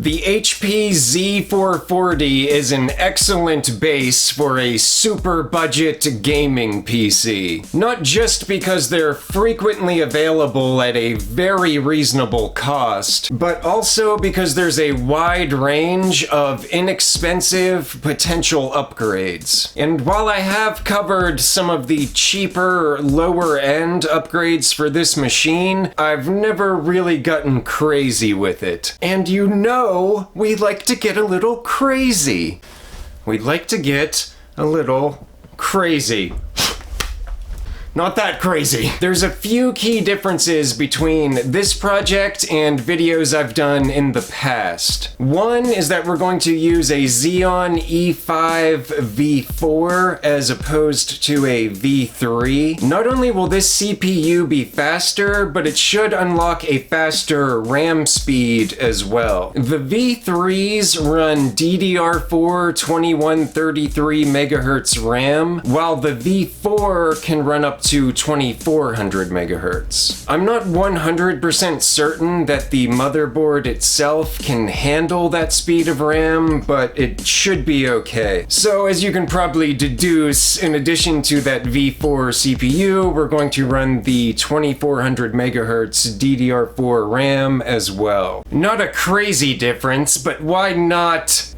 The HP Z440 is an excellent base for a super budget gaming PC. Not just because they're frequently available at a very reasonable cost, but also because there's a wide range of inexpensive potential upgrades. And while I have covered some of the cheaper, lower end upgrades for this machine, I've never really gotten crazy with it. And you know, we like to get a little crazy. We'd like to get a little crazy. Not that crazy. There's a few key differences between this project and videos I've done in the past. One is that we're going to use a Xeon E5 V4 as opposed to a V3. Not only will this CPU be faster, but it should unlock a faster RAM speed as well. The V3s run DDR4 2133 MHz RAM, while the V4 can run up to 2400 megahertz. I'm not 100% certain that the motherboard itself can handle that speed of RAM, but it should be okay. So as you can probably deduce, in addition to that V4 CPU, we're going to run the 2400 megahertz DDR4 RAM as well. Not a crazy difference, but why not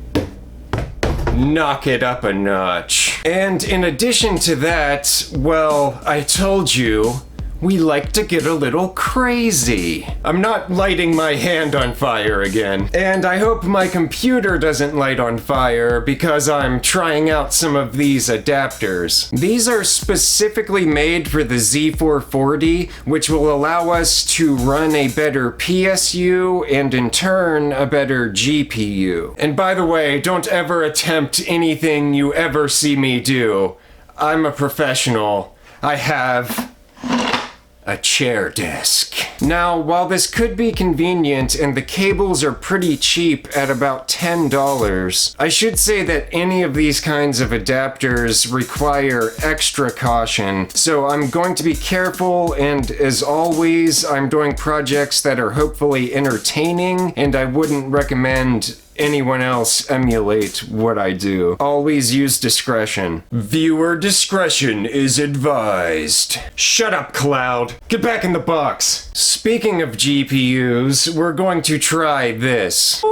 knock it up a notch? And in addition to that, well, I told you, we like to get a little crazy. I'm not lighting my hand on fire again. And I hope my computer doesn't light on fire because I'm trying out some of these adapters. These are specifically made for the Z440, which will allow us to run a better PSU and in turn a better GPU. And by the way, don't ever attempt anything you ever see me do. I'm a professional. I have a chair desk. Now, while this could be convenient and the cables are pretty cheap at about $10, I should say that any of these kinds of adapters require extra caution. So I'm going to be careful, and as always, I'm doing projects that are hopefully entertaining, and I wouldn't recommend anyone else emulate what I do. Always use discretion. Viewer discretion is advised. Shut up, Cloud. Get back in the box. Speaking of GPUs, we're going to try this.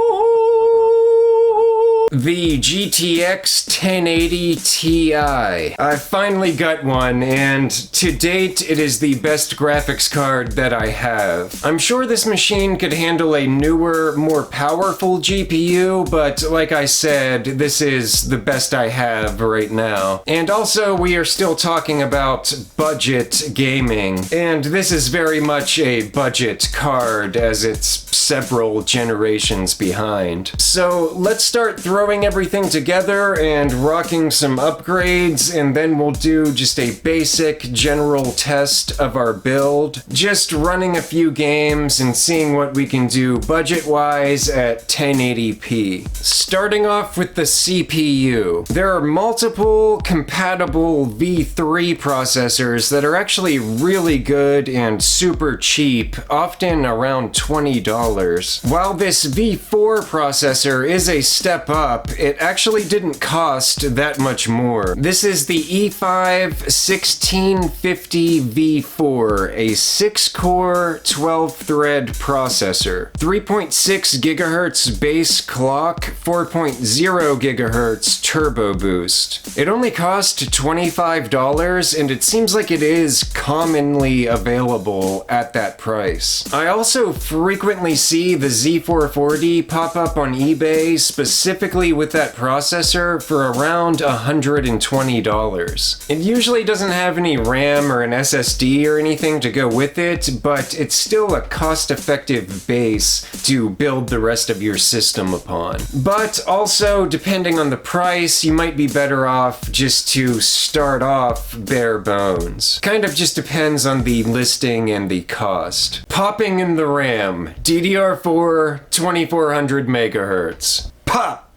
The GTX 1080 Ti. I finally got one, and to date, it is the best graphics card that I have. I'm sure this machine could handle a newer, more powerful GPU, but like I said, this is the best I have right now. And also, we are still talking about budget gaming, and this is very much a budget card as it's several generations behind. So let's start throwing everything together and rocking some upgrades, and then we'll do just a basic general test of our build, just running a few games and seeing what we can do budget-wise at 1080p. Starting off with the CPU. There are multiple compatible V3 processors that are actually really good and super cheap, often around $20. While this V4 processor is a step up, it actually didn't cost that much more. This is the E5 1650 V4, a 6-core, 12-thread processor. 3.6 gigahertz base clock, 4.0 gigahertz turbo boost. It only cost $25, and it seems like it is commonly available at that price. I also frequently see the Z440 pop up on eBay, specifically with that processor, for around $120. It usually doesn't have any RAM or an SSD or anything to go with it, but it's still a cost-effective base to build the rest of your system upon. But also, depending on the price, you might be better off just to start off bare bones. Kind of just depends on the listing and the cost. Popping in the RAM. DDR4 2400 megahertz. Pop!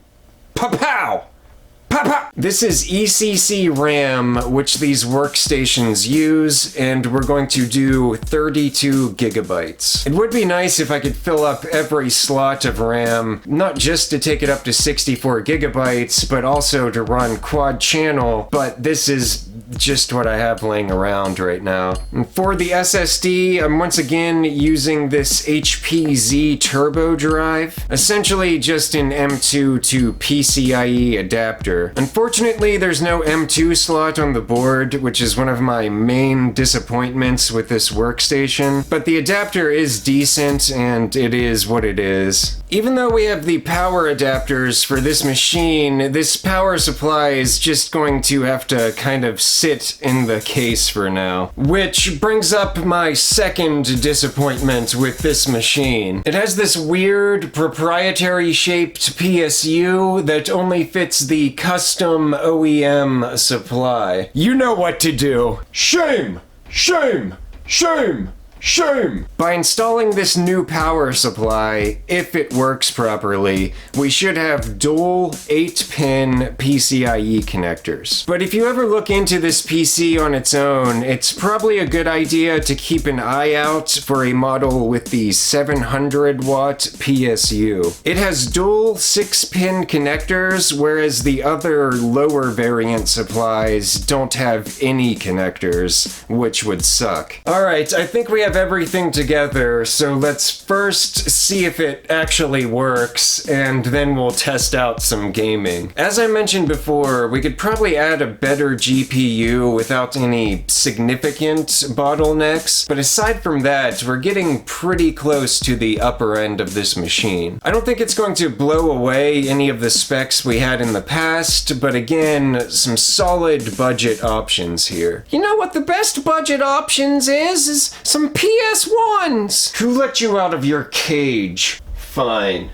Pa-pow! Pa-pow! This is ECC RAM, which these workstations use, and we're going to do 32 gigabytes. It would be nice if I could fill up every slot of RAM, not just to take it up to 64 gigabytes, but also to run quad channel, but this is just what I have laying around right now. And for the SSD, I'm once again using this HP Turbo drive, essentially just an M2 to PCIe adapter. Unfortunately, there's no M2 slot on the board, which is one of my main disappointments with this workstation, but the adapter is decent and it is what it is. Even though we have the power adapters for this machine, this power supply is just going to have to kind of sit in the case for now. Which brings up my second disappointment with this machine. It has this weird proprietary shaped PSU that only fits the custom OEM supply. You know what to do. Shame! Shame! Shame! Shame! By installing this new power supply, if it works properly, we should have dual 8-pin PCIe connectors. But if you ever look into this PC on its own, it's probably a good idea to keep an eye out for a model with the 700 watt PSU. It has dual 6-pin connectors, whereas the other lower variant supplies don't have any connectors, which would suck. Alright, I think we have everything together, so let's first see if it actually works, and then we'll test out some gaming. As I mentioned before, we could probably add a better GPU without any significant bottlenecks, but aside from that, we're getting pretty close to the upper end of this machine. I don't think it's going to blow away any of the specs we had in the past, but again, some solid budget options here. You know what the best budget options is some PS1s! Who let you out of your cage? Fine.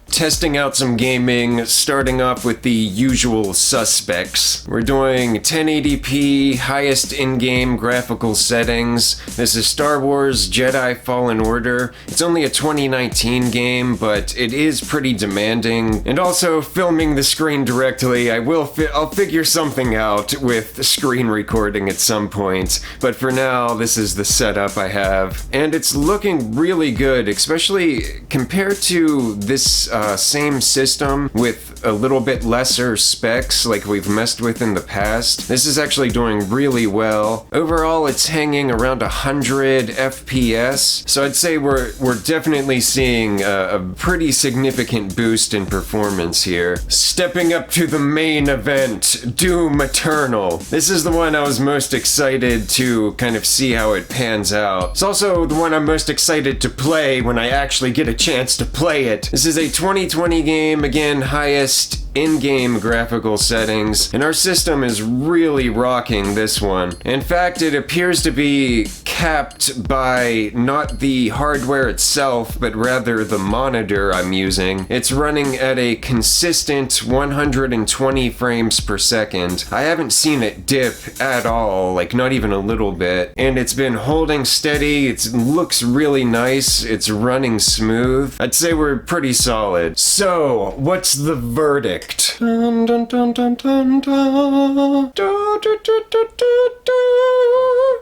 Testing out some gaming, starting off with the usual suspects. We're doing 1080p, highest in-game graphical settings. This is Star Wars Jedi Fallen Order. It's only a 2019 game, but it is pretty demanding. And also, filming the screen directly, I'll figure something out with screen recording at some point. But for now, this is the setup I have. And it's looking really good, especially compared to this same system with a little bit lesser specs like we've messed with in the past. This is actually doing really well. Overall, it's hanging around 100 FPS, so I'd say we're definitely seeing a pretty significant boost in performance here. Stepping up to the main event, Doom Eternal. This is the one I was most excited to kind of see how it pans out. It's also the one I'm most excited to play when I actually get a chance to play it. This is a 2020 game, again, highest in-game graphical settings, and our system is really rocking this one. In fact, it appears to be capped by not the hardware itself, but rather the monitor I'm using. It's running at a consistent 120 frames per second. I haven't seen it dip at all, like not even a little bit, and it's been holding steady. It looks really nice. It's running smooth. I'd say we're pretty solid. So, what's the verdict? Dun, dun, dun, dun, dun, dun. Du, du, du, du, du, du.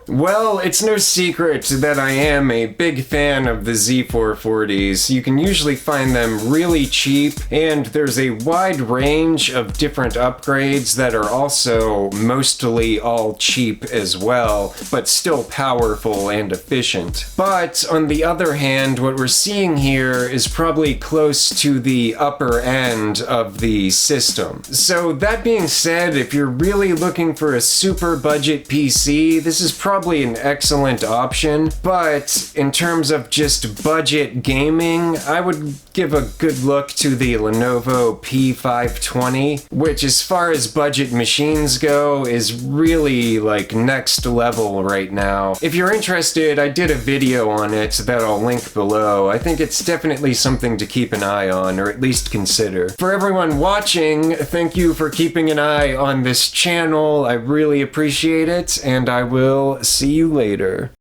Well, it's no secret that I am a big fan of the Z440s. You can usually find them really cheap, and there's a wide range of different upgrades that are also mostly all cheap as well, but still powerful and efficient. But on the other hand, what we're seeing here is probably close to the upper end of the system. So that being said, if you're really looking for a super budget PC, this is probably an excellent option, but in terms of just budget gaming, I would give a good look to the Lenovo P520, which as far as budget machines go is really like next level right now. If you're interested, I did a video on it that I'll link below. I think it's definitely something to keep an eye on, or at least consider. For everyone watching, thank you for keeping an eye on this channel. I really appreciate it, and I will see you later.